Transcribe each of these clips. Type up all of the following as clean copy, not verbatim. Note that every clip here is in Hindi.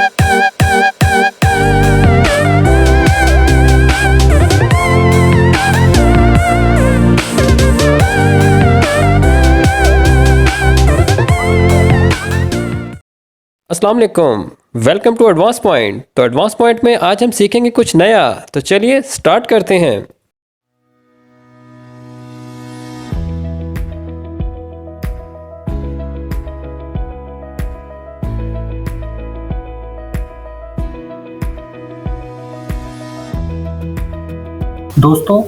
अस्सलाम वालेकुम, वेलकम टू एडवांस पॉइंट। तो एडवांस पॉइंट में आज हम सीखेंगे कुछ नया। तो चलिए स्टार्ट करते हैं। दोस्तों,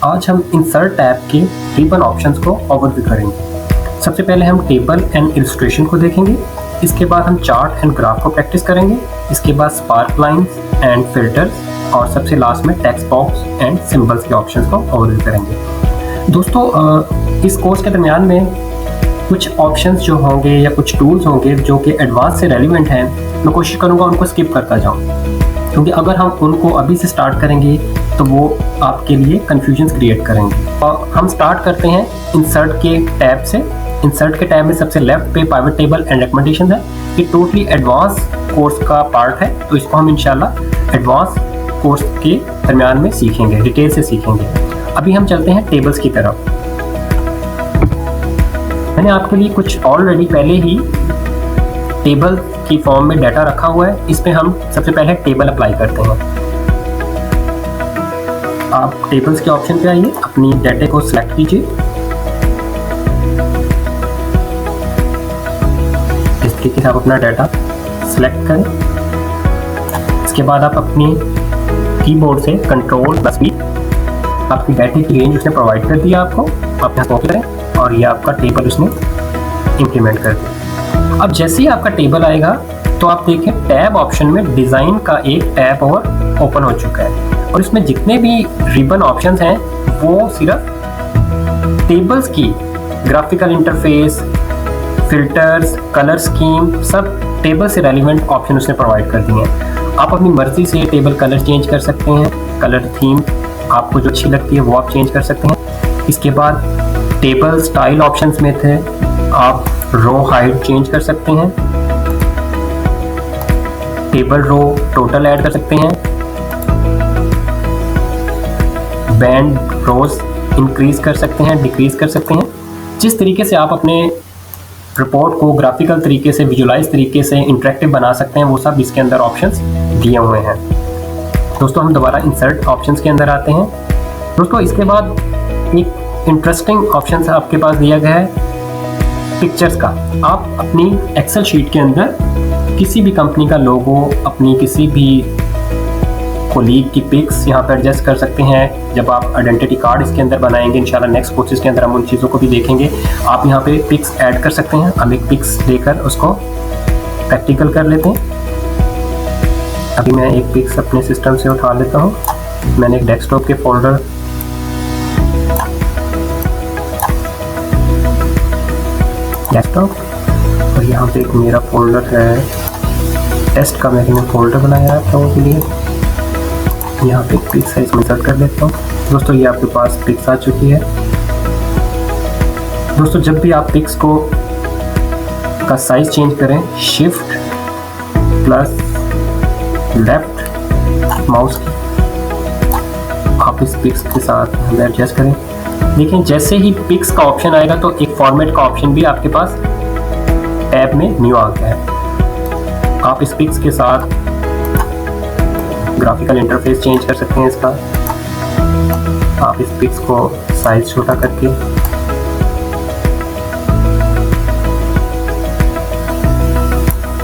आज हम इंसर्ट टैब के रिबन ऑप्शंस को ओवरव्यू करेंगे। सबसे पहले हम टेबल एंड इलस्ट्रेशन को देखेंगे, इसके बाद हम चार्ट एंड ग्राफ को प्रैक्टिस करेंगे, इसके बाद स्पार्क लाइंस एंड फिल्टर्स और सबसे लास्ट में टेक्स्ट बॉक्स एंड सिंबल्स के ऑप्शंस को ओवरव्यू करेंगे। दोस्तों, इस कोर्स के दरमियान में कुछ ऑप्शंस जो होंगे या कुछ टूल्स होंगे जो कि एडवांस से रेलिवेंट हैं, मैं कोशिश करूँगा उनको स्किप करता जाऊँ, क्योंकि अगर हम उनको अभी से स्टार्ट करेंगे तो वो आपके लिए कन्फ्यूजन क्रिएट करेंगे। और हम स्टार्ट करते हैं इंसर्ट के टैब से। इंसर्ट के टैब में सबसे लेफ्ट पे पिवट टेबल एंड रिकमेंडेशन है। ये टोटली एडवांस कोर्स का पार्ट है, तो इसको हम इंशाल्लाह एडवांस कोर्स के दरमियान में सीखेंगे, डिटेल से सीखेंगे। अभी हम चलते हैं टेबल्स की तरफ। मैंने आपके लिए कुछ ऑलरेडी पहले ही टेबल की फॉर्म में डाटा रखा हुआ है। इसमें हम सबसे पहले टेबल अप्लाई करते हैं। आप टेबल्स के ऑप्शन पे आइए, अपनी डाटा को सिलेक्ट कीजिए। इस तरीके से आप अपना डाटा सिलेक्ट करें। इसके बाद आप अपनी कीबोर्ड से कंट्रोल+V, आपकी डाटा की रेंज उसने प्रोवाइड कर दिया आपको, आप यहाँ कॉपी करें और ये आपका टेबल उसने इम्प्लीमेंट कर दिया। अब जैसे ही आपका टेबल आएगा तो आप देखें टैब ऑप्शन में डिज़ाइन का एक टैब और ओपन हो चुका है, और इसमें जितने भी रिबन ऑप्शंस हैं वो सिर्फ टेबल्स की graphical interface, filters, colour scheme, सब टेबल से रेलिवेंट ऑप्शन उसने प्रोवाइड कर दिए हैं। आप अपनी मर्ज़ी से टेबल कलर चेंज कर सकते हैं, कलर थीम आपको जो अच्छी लगती है वो आप चेंज कर सकते हैं। इसके बाद टेबल स्टाइल ऑप्शंस में थे, आप रो हाइट चेंज कर सकते हैं, टेबल रो टोटल ऐड कर सकते हैं, बैंड रोज इंक्रीज कर सकते हैं, डिक्रीज कर सकते हैं। जिस तरीके से आप अपने रिपोर्ट को ग्राफिकल तरीके से, विजुलाइज तरीके से इंटरेक्टिव बना सकते हैं, वो सब इसके अंदर ऑप्शंस दिए हुए हैं। दोस्तों, हम दोबारा इंसर्ट ऑप्शंस के अंदर आते हैं। दोस्तों, इसके बाद एक इंटरेस्टिंग ऑप्शन आपके पास दिया गया है पिक्चर्स का। आप अपनी एक्सेल शीट के अंदर किसी भी कंपनी का लोगो, अपनी किसी भी कोलीग की पिक्स यहाँ पर एडजस्ट कर सकते हैं। जब आप आइडेंटिटी कार्ड इसके अंदर बनाएंगे, इंशाल्लाह नेक्स्ट कोर्सेज के अंदर हम उन चीज़ों को भी देखेंगे। आप यहाँ पे पिक्स ऐड कर सकते हैं। हम एक पिक्स लेकर उसको प्रैक्टिकल कर लेते हैं। अभी मैं एक पिक्स अपने सिस्टम से उठा लेता हूँ। मैंने एक डेस्कटॉप के फोल्डर डेस्कटॉप और यहाँ पे एक मेरा फोल्डर है टेस्ट का, मैंने फोल्डर बनाया है आपके लिए। यहाँ पे पिक साइज इंसर्ट कर लेता हूँ। दोस्तों, ये आपके पास पिक्स आ चुकी है। दोस्तों, जब भी आप पिक्स को का साइज चेंज करें, शिफ्ट प्लस लेफ्ट माउस की आप इस पिक्स के साथ एडजस्ट करें। देखें, जैसे ही पिक्स का ऑप्शन आएगा तो एक फॉर्मेट का ऑप्शन भी आपके पास टैब में न्यू आ गया है। आप इस पिक्स के साथ ग्राफिकल इंटरफेस चेंज कर सकते हैं इसका। आप इस पिक्स को साइज छोटा करके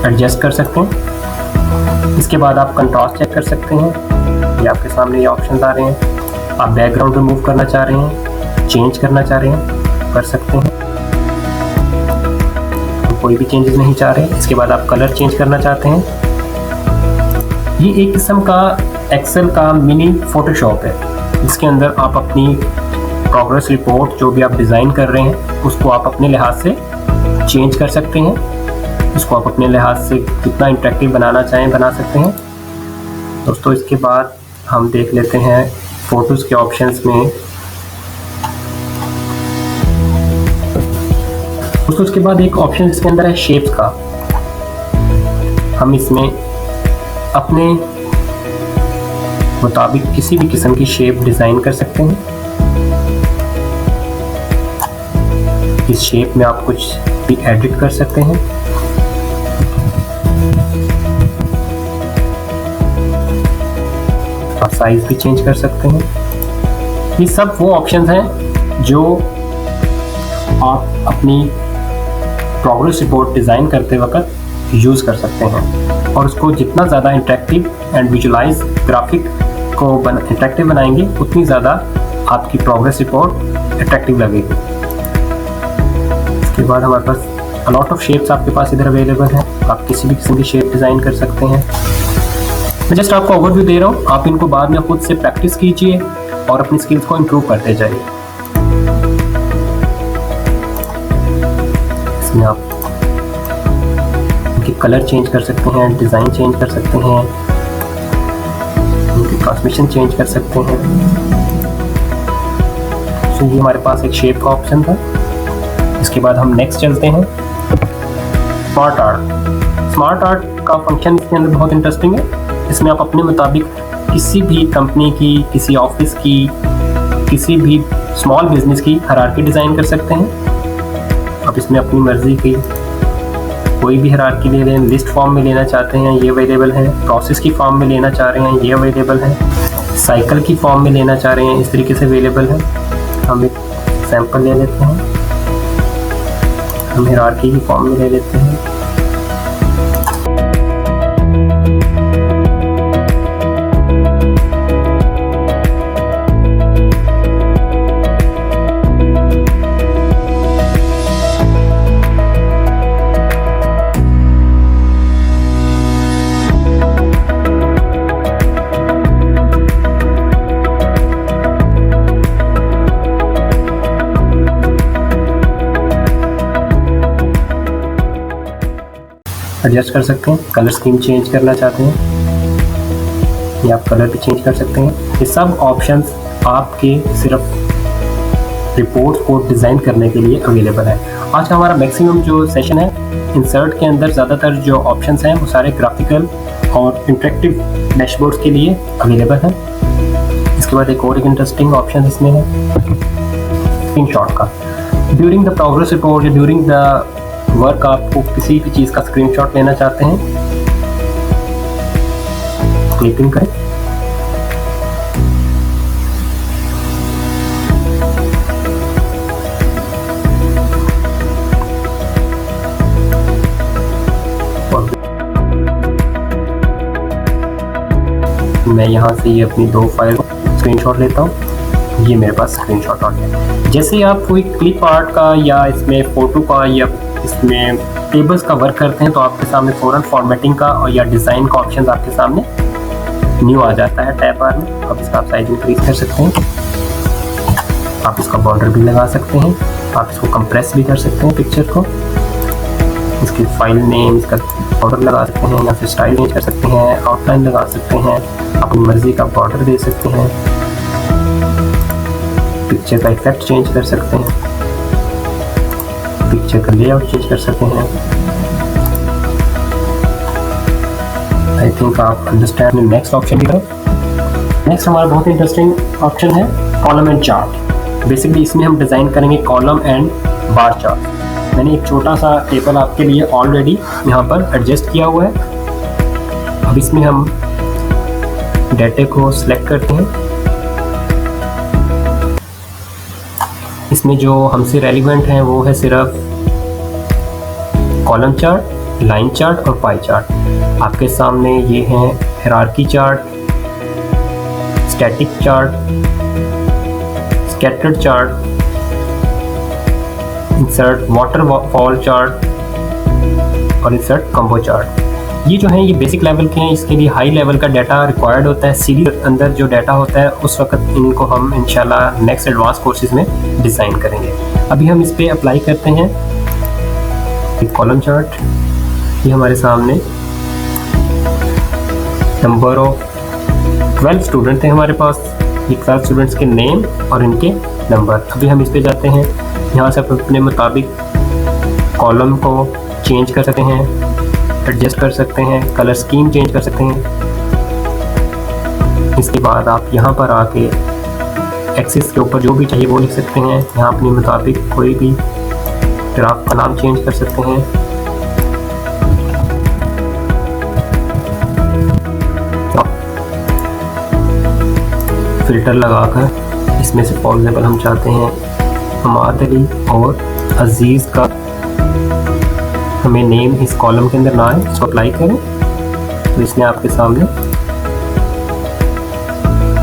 एडजस्ट कर सकते हैं। इसके बाद आप कंट्रास्ट चेक कर सकते हैं। ये आपके सामने ये ऑप्शंस आ रहे हैं। आप बैकग्राउंड रिमूव करना चाह रहे हैं, चेंज करना चाह रहे हैं, कर सकते हैं। कोई भी चेंजेस नहीं चाह रहे। इसके बाद आप कलर चेंज करना चाहते हैं। ये एक किस्म का एक्सेल का मिनी फोटोशॉप है, जिसके अंदर आप अपनी प्रोग्रेस रिपोर्ट जो भी आप डिज़ाइन कर रहे हैं उसको आप अपने लिहाज से चेंज कर सकते हैं। इसको आप अपने लिहाज से जितना इंटरेक्टिव बनाना चाहें बना सकते हैं। दोस्तों, इसके बाद हम देख लेते हैं फ़ोटोज़ के ऑप्शंस में। दोस्तों, उसके बाद एक ऑप्शन इसके अंदर है शेप्स का। हम इसमें अपने मुताबिक किसी भी किस्म की शेप डिज़ाइन कर सकते हैं। इस शेप में आप कुछ भी एडिट कर सकते हैं। आप साइज भी चेंज कर सकते हैं। ये सब वो ऑप्शंस हैं जो आप अपनी प्रोग्रेस रिपोर्ट डिज़ाइन करते वक्त यूज़ कर सकते हैं, और उसको जितना ज़्यादा इंटरेक्टिव एंड विजुलाइज ग्राफिक को इंटरेक्टिव बनाएंगे उतनी ज़्यादा आपकी प्रोग्रेस रिपोर्ट अट्रैक्टिव लगेगी। इसके बाद हमारे पास अलॉट ऑफ शेप्स आपके पास इधर अवेलेबल है। आप किसी भी किस्म की शेप डिज़ाइन कर सकते हैं। मैं जस्ट आपको ओवरव्यू दे रहा हूँ, आप इनको बाद में खुद से प्रैक्टिस कीजिए और अपनी स्किल्स को इम्प्रूव करते जाइए। इसमें आप इनके कलर चेंज कर सकते हैं, डिज़ाइन चेंज कर सकते हैं, इनकी ट्रांसमिशन चेंज कर सकते हैं। तो ये हमारे पास एक शेप का ऑप्शन था। इसके बाद हम नेक्स्ट चलते हैं स्मार्ट आर्ट। स्मार्ट आर्ट का फंक्शन इसके अंदर बहुत इंटरेस्टिंग है। इसमें आप अपने मुताबिक किसी भी कंपनी की, किसी ऑफिस की, किसी भी स्मॉल बिजनेस की हायरार्की डिज़ाइन कर सकते हैं। आप इसमें अपनी मर्ज़ी की कोई भी हायरार्की ले लें। लिस्ट फॉर्म में लेना चाहते हैं, ये अवेलेबल है। प्रोसेस की फॉर्म में लेना चाह रहे हैं, ये अवेलेबल है। साइकिल की फॉर्म में लेना चाह रहे हैं, इस तरीके से अवेलेबल है। हम एक सैम्पल ले लेते हैं। हम हायरार्की की फॉर्म में ले लेते हैं। एडजस्ट कर सकते हैं। कलर स्कीम चेंज करना चाहते हैं, या आप कलर भी चेंज कर सकते हैं। ये सब ऑप्शंस आपके सिर्फ रिपोर्ट्स को डिज़ाइन करने के लिए अवेलेबल है। आज का हमारा मैक्सिमम जो सेशन है, इंसर्ट के अंदर ज़्यादातर जो ऑप्शंस हैं वो सारे ग्राफिकल और इंटरेक्टिव डैशबोर्ड्स के लिए अवेलेबल हैं। इसके बाद एक और इंटरेस्टिंग ऑप्शन इसमें है स्क्रीनशॉट का। ड्यूरिंग द प्रोग्रेस रिपोर्ट या ड्यूरिंग द वर्क आपको किसी भी चीज़ का स्क्रीनशॉट लेना चाहते हैं, क्लिकिंग करें। मैं यहाँ से ये अपनी 2 फाइल स्क्रीनशॉट लेता हूँ। ये मेरे पास स्क्रीनशॉट आ गया। जैसे ही आप कोई क्लिप आर्ट का या इसमें फ़ोटो का या इसमें टेबल्स का वर्क करते हैं तो आपके सामने फ़ौरन फॉर्मेटिंग का और या डिज़ाइन का ऑप्शन आपके सामने न्यू आ जाता है टैब बार में। अब इसका आप साइज इंक्रीज कर सकते हैं। आप इसका बॉर्डर भी लगा सकते हैं। आप इसको कंप्रेस भी कर सकते हैं पिक्चर को। इसकी फाइल नेम, इसका बॉर्डर लगा सकते हैं। यहाँ से स्टाइल चेंज कर सकते हैं, आउटलाइन लगा सकते हैं, अपनी मर्ज़ी का बॉर्डर दे सकते हैं, पिक्चर का इफेक्ट चेंज कर सकते हैं, पिक्चर का लेआउट चेंज कर सकते हैं। आई थिंक आप अंडरस्टैंड। नेक्स्ट ऑप्शन की तरफ। नेक्स्ट हमारा बहुत इंटरेस्टिंग ऑप्शन है कॉलम एंड चार्ट। बेसिकली इसमें हम डिज़ाइन करेंगे कॉलम एंड बार चार्ट। मैंने एक छोटा सा टेबल आपके लिए ऑलरेडी यहाँ पर एडजस्ट किया हुआ है। अब इसमें हम डेटा को सिलेक्ट करते हैं। इसमें जो हमसे रेलिवेंट हैं वो है सिर्फ कॉलम चार्ट, लाइन चार्ट और पाई चार्ट। आपके सामने ये हैं hierarchy chart, static chart, scattered chart, insert waterfall chart और इंसर्ट कॉम्बो चार्ट। ये जो है ये बेसिक लेवल के हैं। इसके लिए हाई लेवल का डाटा रिक्वायर्ड होता है। सीरीज अंदर जो डाटा होता है उस वक्त इनको हम इंशाल्लाह नेक्स्ट एडवांस कोर्सेज में डिज़ाइन करेंगे। अभी हम इस पर अप्लाई करते हैं एक कॉलम चार्ट। ये हमारे सामने नंबर ऑफ 12 स्टूडेंट थे हमारे पास। ये 12 स्टूडेंट्स के नेम और इनके नंबर। अभी हम इस पे जाते हैं। यहाँ से आप अपने मुताबिक कॉलम को चेंज कर सकते हैं, एडजस्ट कर सकते हैं, कलर स्कीम चेंज कर सकते हैं। इसके बाद आप यहाँ पर आके एक्सिस के ऊपर जो भी चाहिए वो लिख सकते हैं। यहाँ अपने मुताबिक कोई भी ग्राफ का नाम चेंज कर सकते हैं। फिल्टर लगाकर इसमें से फॉर एग्जाम्पल हम चाहते हैं हमाद अली और अजीज़ का हमें नेम इस कॉलम के अंदर ना आए, इसको अप्लाई करें तो इसने आपके सामने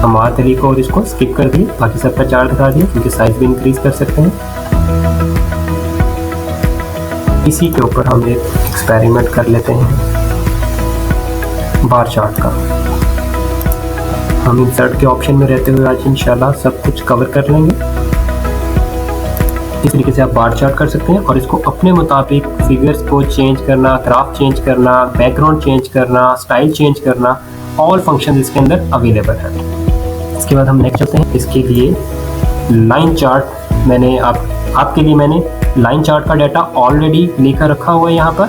हमाद अली को और इसको स्किप कर दिए, बाकी सबका चार्ट दिखा दिया, क्योंकि साइज भी इंक्रीज कर सकते हैं। इसी के ऊपर हम एक एक्सपेरिमेंट कर लेते हैं बार चार्ट का। हम इंसर्ट के ऑप्शन में रहते हुए आज इंशाल्लाह सब कुछ कवर कर लेंगे। इस तरीके से आप बार चार्ट कर सकते हैं और इसको अपने मुताबिक फिगर्स को चेंज करना, ग्राफ चेंज करना, बैकग्राउंड चेंज करना, स्टाइल चेंज करना, ऑल फंक्शन इसके अंदर अवेलेबल है। इसके बाद हम नेक्स्ट चलते हैं। इसके लिए लाइन चार्ट मैंने आपके लिए मैंने लाइन चार्ट का डाटा ऑलरेडी लेकर रखा हुआ है। यहाँ पर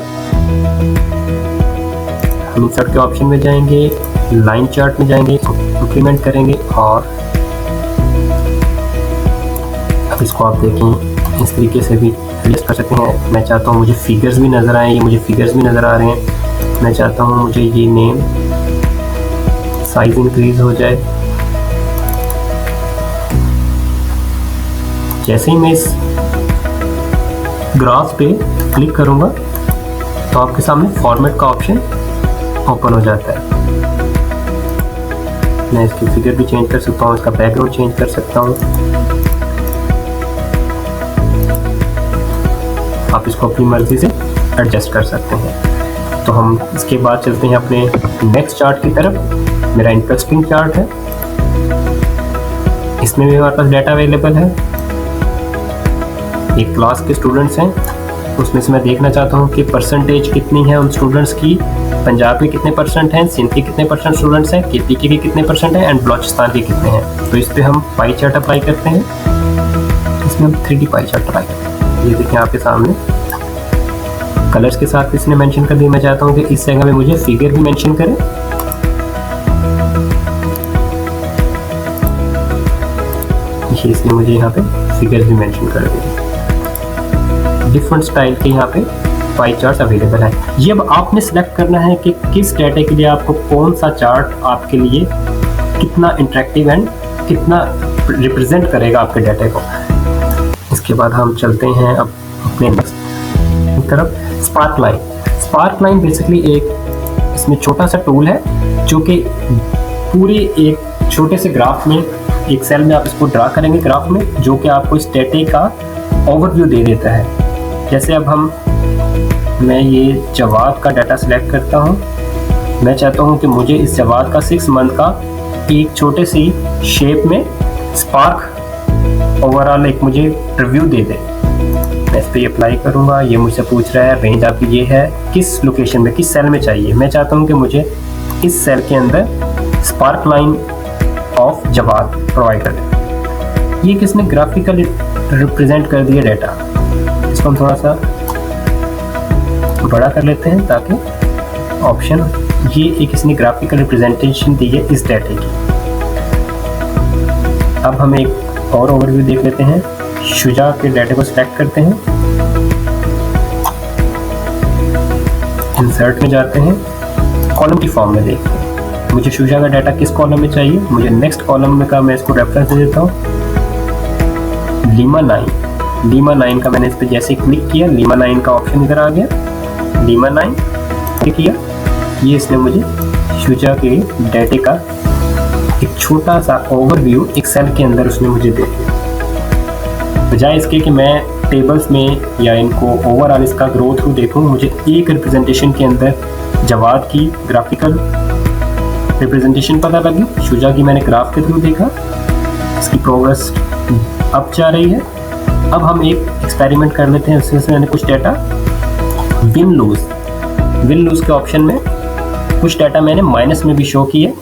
हम इंसर्ट के ऑप्शन में जाएंगे, लाइन चार्ट में जाएंगे, इंप्लीमेंट करेंगे और अब इसको आप देखें इस तरीके से भी एडजस्ट कर सकते हैं। मैं चाहता हूँ मुझे फिगर्स भी नज़र आए, ये मुझे फिगर्स भी नज़र आ रहे हैं। मैं चाहता हूँ मुझे ये नेम साइज इंक्रीज हो जाए। जैसे ही मैं इस ग्राफ पे क्लिक करूँगा तो आपके सामने फॉर्मेट का ऑप्शन ओपन हो जाता है। मैं इसकी फिगर भी चेंज कर सकता हूँ, इसका बैकग्राउंड चेंज कर सकता हूँ। आप इसको अपनी मर्जी से एडजस्ट कर सकते हैं। तो हम इसके बाद चलते हैं अपने नेक्स्ट चार्ट की तरफ। मेरा इंटरेस्टिंग चार्ट है, इसमें भी हमारे पास डाटा अवेलेबल है। एक क्लास के स्टूडेंट्स हैं, उसमें से मैं देखना चाहता हूँ कि परसेंटेज कितनी है उन स्टूडेंट्स की। पंजाब के कितने परसेंट हैं, सिंध के कितने परसेंट स्टूडेंट्स हैं, KPK के कितने परसेंट हैं एंड बलोचिस्तान के कितने हैं। तो इस पर हम पाई चार्ट अप्लाई करते हैं। इसमें हम 3D पाई चार्ट अप्लाई करते हैं। ये देखें आपके सामने कलर्स के साथ इसने मेंशन कर दिया। मैं चाहता हूँ कि इस जगह में मुझे फिगर भी मेंशन करें। ये इसने मुझे यहाँ पे फिगर भी मेंशन कर दिए। डिफरेंट स्टाइल के यहाँ पे पाई चार्ट अवेलेबल है। ये अब आपने सेलेक्ट करना है कि किस डाटा के लिए आपको कौन सा चार्ट आपके लिए कितना इंटरेक्टिव एंड कितना रिप्रेजेंट करेगा आपके डाटा को। इसके बाद हम चलते हैं अब अपने नेक्स्ट तरफ। Spark line. Spark line basically एक इसमें छोटा सा टूल है जो कि पूरे एक छोटे से ग्राफ में, एक सेल में आप इसको ड्रा करेंगे ग्राफ में, जो कि आपको इस डाटा का ओवरव्यू दे देता है। जैसे अब मैं ये जवाद का डाटा सिलेक्ट करता हूँ। मैं चाहता हूँ कि मुझे इस जवाद का 6 मंथ का एक छोटे सी शेप में स्पार्क ओवरऑल एक मुझे रिव्यू दे दे। मैं इस पर अप्लाई करूँगा। ये मुझसे पूछ रहा है रेंज आपकी ये है, किस लोकेशन में, किस सेल में चाहिए। मैं चाहता हूँ कि मुझे इस सेल के अंदर स्पार्क लाइन ऑफ जवाद प्रोवाइड कर दे। ये किसने ग्राफिकल रिप्रेजेंट कर दिया डाटा। इसको हम थोड़ा सा बड़ा कर लेते हैं ताकि ऑप्शन, ये एक इसने ग्राफिकल रिप्रेजेंटेशन दी है इस डाटे की। अब हम एक और ओवरव्यू देख लेते हैं। शुजा के डाटे को सिलेक्ट करते हैं, इंसर्ट में जाते हैं, कॉलम की फॉर्म में देखते हैं मुझे शुजा का डाटा किस कॉलम में चाहिए। मुझे नेक्स्ट कॉलम में का मैं इसको रेफरेंस दे देता हूँ लीमा 9। लीमा 9 का मैंने इस पर जैसे क्लिक किया, लीमा 9 का ऑप्शन इधर आ गया। लीमा 9 क्लिक किया, ये इसने मुझे शुजा के डाटे का एक छोटा सा ओवरव्यू एक सेल के अंदर उसने मुझे दे दिया। बजाय इसके कि मैं टेबल्स में या इनको ओवरऑल इसका ग्रोथ थ्रू देखूँ, मुझे एक रिप्रेजेंटेशन के अंदर जवाद की ग्राफिकल रिप्रेजेंटेशन पता लगी। शुजा की मैंने ग्राफ के थ्रू देखा, इसकी प्रोग्रेस अप जा रही है। अब हम एक एक्सपेरिमेंट कर लेते हैं। उसमें मैंने कुछ डाटा विन लूज के ऑप्शन में कुछ डाटा मैंने माइनस में भी शो किए।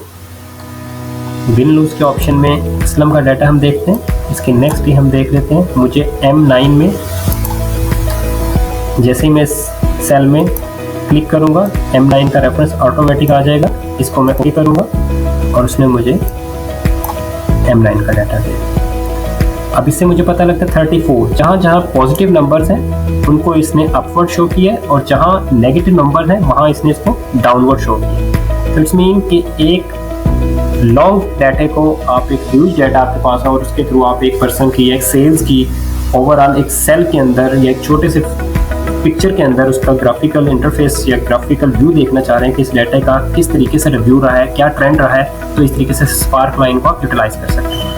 विन लूज के ऑप्शन में असलम का डाटा हम देखते हैं। इसके नेक्स्ट भी हम देख लेते हैं। मुझे M9 में जैसे ही मैं सेल में क्लिक करूँगा, M9 का रेफरेंस ऑटोमेटिक आ जाएगा, इसको मैं कॉपी करूँगा और उसने मुझे M9 का डाटा दिया। अब इससे मुझे पता लगता है 34, जहाँ जहाँ पॉजिटिव नंबर्स हैं उनको इसने अपवर्ड शो किया है और जहाँ नेगेटिव नंबर हैं वहाँ इसने इसको डाउनवर्ड शो किया। तो इट्स मीन कि एक लॉन्ग डाटे को आप एक ह्यूज डाटा आपके पास है और उसके थ्रू आप एक पर्सन की, एक सेल्स की ओवरऑल एक सेल के अंदर या एक छोटे से पिक्चर के अंदर उसका ग्राफिकल इंटरफेस या ग्राफिकल व्यू देखना चाह रहे हैं कि इस डाटा का किस तरीके से रिव्यू रहा है, क्या ट्रेंड रहा है, तो इस तरीके से स्पार्क लाइन को आप यूटिलाइज कर सकते हैं।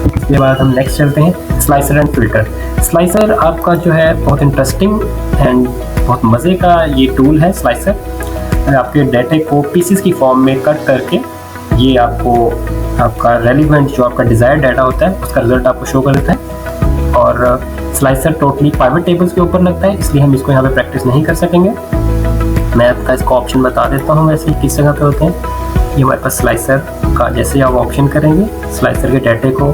इसके बाद हम नेक्स्ट चलते हैं स्लाइसर एंड फिल्टर। स्लाइसर आपका जो है बहुत इंटरेस्टिंग एंड बहुत मज़े का ये टूल है। स्लाइसर आपके डाटे को पीसीस की फॉर्म में कट करके ये आपको आपका रेलिवेंट जो आपका डिज़ायर्ड डाटा होता है उसका रिजल्ट आपको शो कर देता है। और स्लाइसर टोटली पाइवट टेबल्स के ऊपर लगता है, इसलिए हम इसको यहाँ पे प्रैक्टिस नहीं कर सकेंगे। मैं आपका इसको ऑप्शन बता देता हूँ वैसे किस जगह पे होते हैं। ये हमारे पास स्लाइसर का जैसे आप ऑप्शन करेंगे, स्लाइसर के डाटे को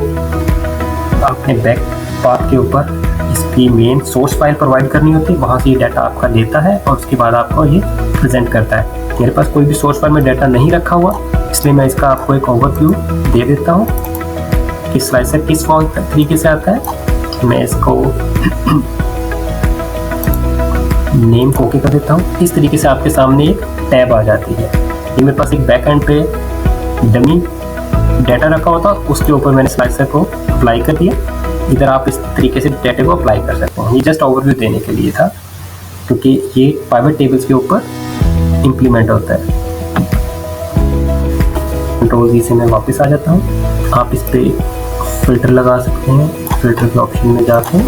अपने बैक पाथ के ऊपर इसकी मेन सोर्स फाइल प्रोवाइड करनी होती है, वहाँ से ये डाटा आपका लेता है और उसके बाद आपको ये प्रेजेंट करता है। मेरे पास कोई भी सोर्स फाइल में डाटा नहीं रखा हुआ, इसलिए मैं इसका आपको एक ओवरव्यू दे देता हूँ कि स्लाइसर किस फॉर्म तरीके से आता है। मैं इसको नेम को ओके कर देता हूँ। इस तरीके से आपके सामने एक टैब आ जाती है। ये मेरे पास एक बैक एंड पे डमी डाटा रखा होता, उसके ऊपर मैंने स्लाइसर को अप्लाई कर दिया। इधर आप इस तरीके से डाटा को अप्लाई कर सकते हैं। ये जस्ट ओवरव्यू देने के लिए था क्योंकि ये पाइवट टेबल्स के ऊपर इम्प्लीमेंट होता है। कंट्रोल जी से मैं वापस आ जाता हूँ। आप इस पर फिल्टर लगा सकते हैं। फिल्टर के ऑप्शन में जाके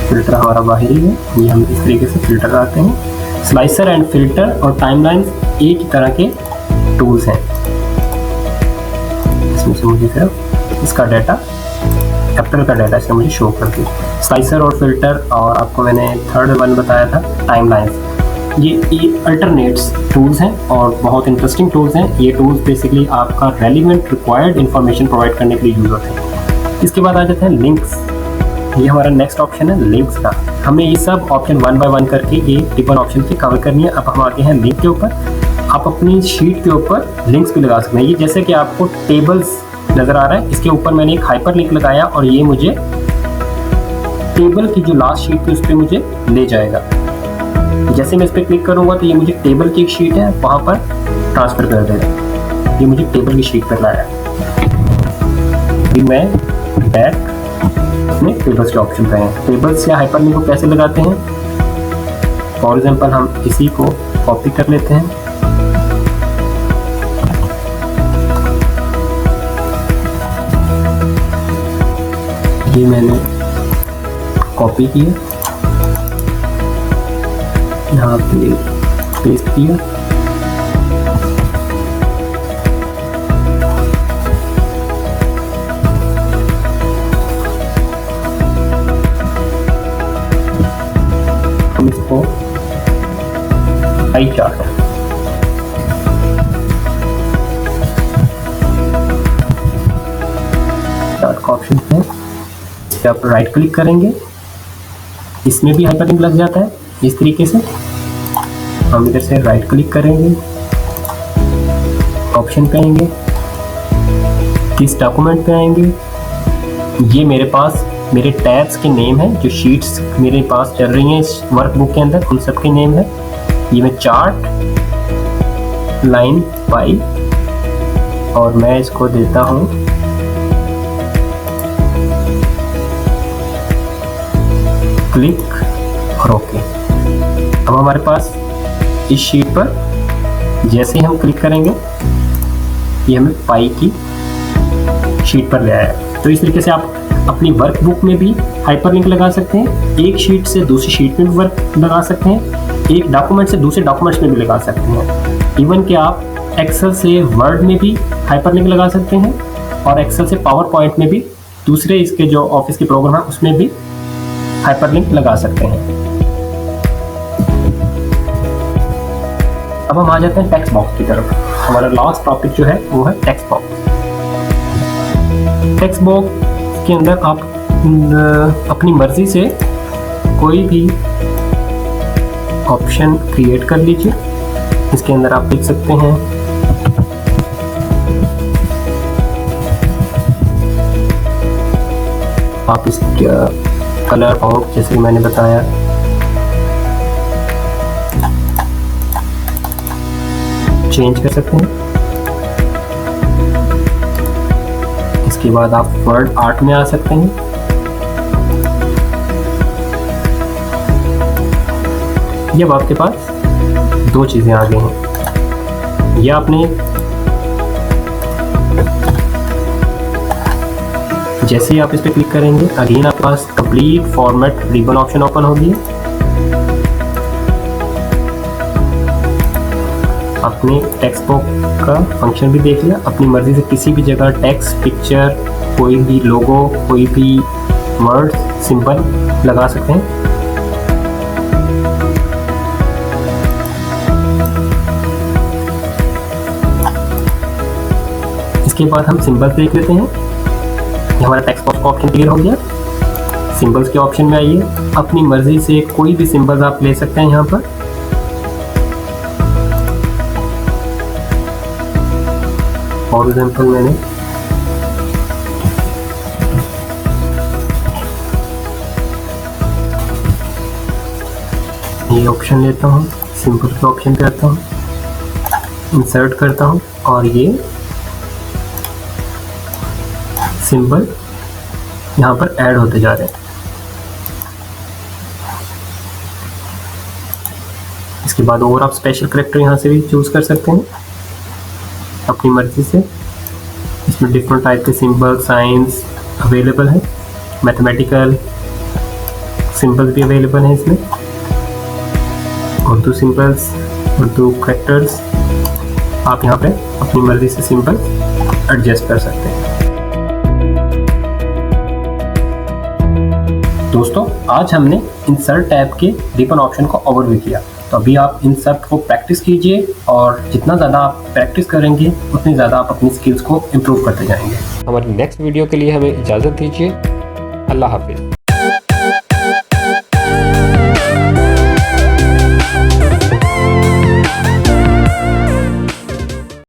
फिल्टर हमारा बाहरी है, ये हम इस तरीके से फिल्टर आते हैं। स्लाइसर एंड फिल्टर और टाइमलाइंस एक ही तरह के टूल्स हैं। इसमें से मुझे सिर्फ इसका डाटा, कैपिटल का डाटा इसमें मुझे शो कर दिया। स्लाइसर और फिल्टर, और आपको मैंने थर्ड वन बताया था टाइमलाइंस। ये अल्टरनेट्स टूल्स हैं और बहुत इंटरेस्टिंग टूल्स हैं। ये टूल्स बेसिकली आपका रेलिवेंट रिक्वायर्ड इंफॉर्मेशन प्रोवाइड करने के लिए यूज होते हैं। इसके बाद आ जाते हैं लिंक्स। ये हमारा नेक्स्ट ऑप्शन है लिंक्स का। हमें ये सब ऑप्शन वन बाय वन करके ये टिपन ऑप्शन पे कवर करनी है। अब हम आगे हैं लिंक के ऊपर। आप अपनी शीट के ऊपर लिंक्स भी लगा सकते हैं। ये जैसे कि आपको टेबल्स नज़र आ रहा है, इसके ऊपर मैंने एक हाइपर लिंक लगाया और ये मुझे टेबल की जो लास्ट शीट थी उस पर मुझे ले जाएगा। जैसे मैं इस पर क्लिक करूँगा तो ये मुझे टेबल की एक शीट है वहाँ पर ट्रांसफ़र कर देगा। ये मुझे टेबल की शीट पर लाया। फिर मैं बैक अपने टेबल्स के ऑप्शन पे हैं। टेबल्स या हाइपरलिंक को कैसे लगाते हैं, फॉर एग्जांपल हम इसी को कॉपी कर लेते हैं। ये मैंने कॉपी किया, यहाँ पे पेस्ट किया। हम इसको आई चार्ट का ऑप्शन है, इस पर आप राइट क्लिक करेंगे। इसमें भी हाइपरलिंक लग जाता है इस तरीके से। हम इधर से राइट क्लिक करेंगे, ऑप्शन पे आएंगे, किस डॉक्यूमेंट पे आएंगे। ये मेरे पास मेरे टैब्स के नेम है, जो शीट्स मेरे पास चल रही हैं इस वर्कबुक के अंदर उन सब के नेम है। ये मैं चार्ट लाइन पाई और मैं इसको देता हूँ क्लिक और ओके। अब हमारे पास इस शीट पर जैसे ही हम क्लिक करेंगे ये हमें पाई की शीट पर ले आया। तो इस तरीके से आप अपनी वर्कबुक में भी हाइपरलिंक लगा सकते हैं, एक शीट से दूसरी शीट में भी वर्क लगा सकते हैं, एक डॉक्यूमेंट से दूसरे डॉक्यूमेंट्स में भी लगा सकते हैं। इवन कि आप एक्सेल से वर्ड में भी हाइपरलिंक लगा सकते हैं और एक्सेल से पावर पॉइंट में भी दूसरे इसके जो ऑफिस के प्रोग्राम है उसमें भी हाइपरलिंक लगा सकते हैं। अब हम आ जाते हैं टेक्स्ट बॉक्स की तरफ। हमारा लास्ट टॉपिक जो है वो है टेक्स्ट बॉक्स। टेक्स्ट बॉक्स के अंदर आप अपनी मर्जी से कोई भी ऑप्शन क्रिएट कर लीजिए। इसके अंदर आप लिख सकते हैं आप इसका कलर फॉन्ट जैसे मैंने बताया चेंज कर सकते हैं। इसके बाद आप वर्ड आर्ट में आ सकते हैं। जब आपके पास दो चीजें आ गई हैं, या आपने जैसे ही आप इस पर क्लिक करेंगे अगेन आपके पास complete format ribbon option open होगी। आपने टेक्स्ट बॉक्स का फंक्शन भी देख लिया। अपनी मर्जी से किसी भी जगह टेक्स्ट, पिक्चर, कोई भी लोगो, कोई भी वर्ड, सिंबल लगा सकते हैं। इसके बाद हम सिंबल्स देख लेते हैं। ये हमारा टेक्स्ट बॉक्स का ऑप्शन क्लियर हो गया। सिंबल्स के ऑप्शन में आइए, अपनी मर्जी से कोई भी सिंबल्स आप ले सकते हैं। यहाँ पर फॉर एग्जाम्पल मैंने ये ऑप्शन लेता हूँ, सिंबल के ऑप्शन पे आता हूँ, इंसर्ट करता हूँ और ये सिंबल यहाँ पर ऐड होते जा रहे हैं। इसके बाद और आप स्पेशल कैरेक्टर यहाँ से भी चूज कर सकते हैं अपनी मर्जी से। इसमें डिफरेंट टाइप के सिंबल, साइंस अवेलेबल है, मैथमेटिकल सिंबल्स भी अवेलेबल हैं इसमें, उर्दू सिंबल्स, उर्दू कैरेक्टर्स। आप यहाँ पे अपनी मर्जी से सिंबल एडजस्ट कर सकते हैं। दोस्तों, आज हमने इंसर्ट टैब के रिबन ऑप्शन को ओवरव्यू किया। तो अभी आप इंसर्ट को प्रैक्टिस कीजिए और जितना ज़्यादा आप प्रैक्टिस करेंगे उतनी ज़्यादा आप अपनी स्किल्स को इम्प्रूव करते जाएंगे। हमारी नेक्स्ट वीडियो के लिए हमें इजाज़त दीजिए। अल्लाह हाफिज़।